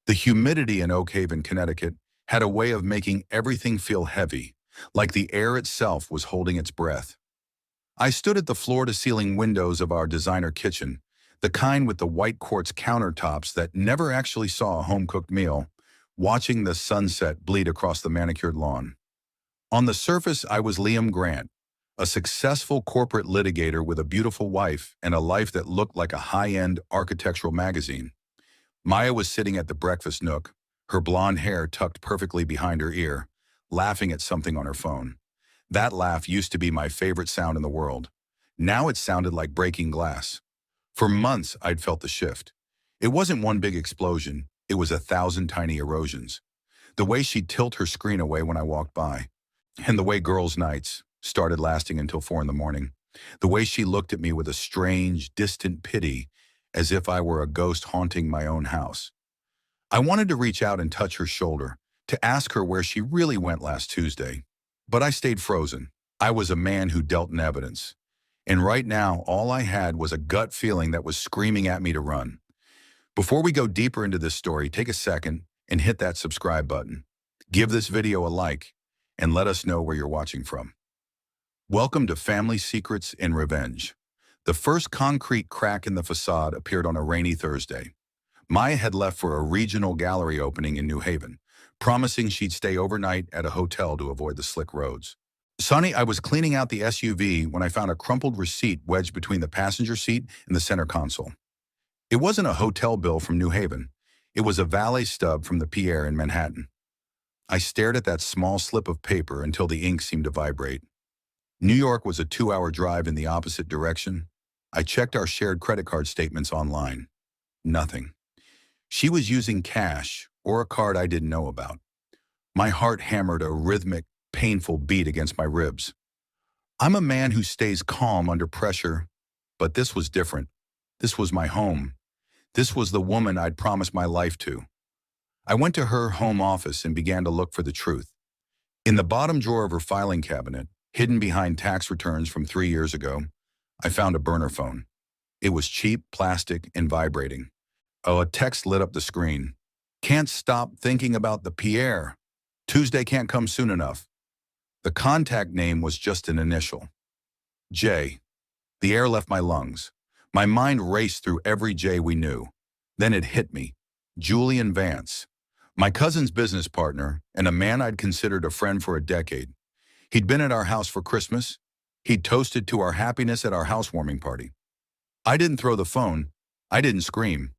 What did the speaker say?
The humidity in Oak Haven, Connecticut, had a way of making everything feel heavy, like the air itself was holding its breath. I stood at the floor-to-ceiling windows of our designer kitchen, the kind with the white quartz countertops that never actually saw a home-cooked meal, watching the sunset bleed across the manicured lawn. On the surface, I was Liam Grant, a successful corporate litigator with a beautiful wife and a life that looked like a high-end architectural magazine. Maya was sitting at the breakfast nook, her blonde hair tucked perfectly behind her ear, laughing at something on her phone. That laugh used to be my favorite sound in the world. Now it sounded like breaking glass. For months, I'd felt the shift. It wasn't one big explosion, it was 1,000 tiny erosions. The way she'd tilt her screen away when I walked by, and the way girls' nights started lasting until 4 in the morning. The way she looked at me with a strange, distant pity, as if I were a ghost haunting my own house. I wanted to reach out and touch her shoulder, to ask her where she really went last Tuesday. But I stayed frozen. I was a man who dealt in evidence. And right now, all I had was a gut feeling that was screaming at me to run. Before we go deeper into this story, take a second and hit that subscribe button. Give this video a like, and let us know where you're watching from. Welcome to Family Secrets and Revenge. The first concrete crack in the facade appeared on a rainy Thursday. Maya had left for a regional gallery opening in New Haven, promising she'd stay overnight at a hotel to avoid the slick roads. Sonny, I was cleaning out the SUV when I found a crumpled receipt wedged between the passenger seat and the center console. It wasn't a hotel bill from New Haven. It was a valet stub from the Pierre in Manhattan. I stared at that small slip of paper until the ink seemed to vibrate. New York was a 2-hour drive in the opposite direction. I checked our shared credit card statements online. Nothing. She was using cash or a card I didn't know about. My heart hammered a rhythmic, painful beat against my ribs. I'm a man who stays calm under pressure, but this was different. This was my home. This was the woman I'd promised my life to. I went to her home office and began to look for the truth. In the bottom drawer of her filing cabinet, hidden behind tax returns from 3 years ago, I found a burner phone. It was cheap, plastic, and vibrating. Oh, a text lit up the screen. Can't stop thinking about the Pierre. Tuesday can't come soon enough. The contact name was just an initial. J. The air left my lungs. My mind raced through every J we knew. Then it hit me. Julian Vance. My cousin's business partner, and a man I'd considered a friend for a decade. He'd been at our house for Christmas. He'd toasted to our happiness at our housewarming party. I didn't throw the phone. I didn't scream.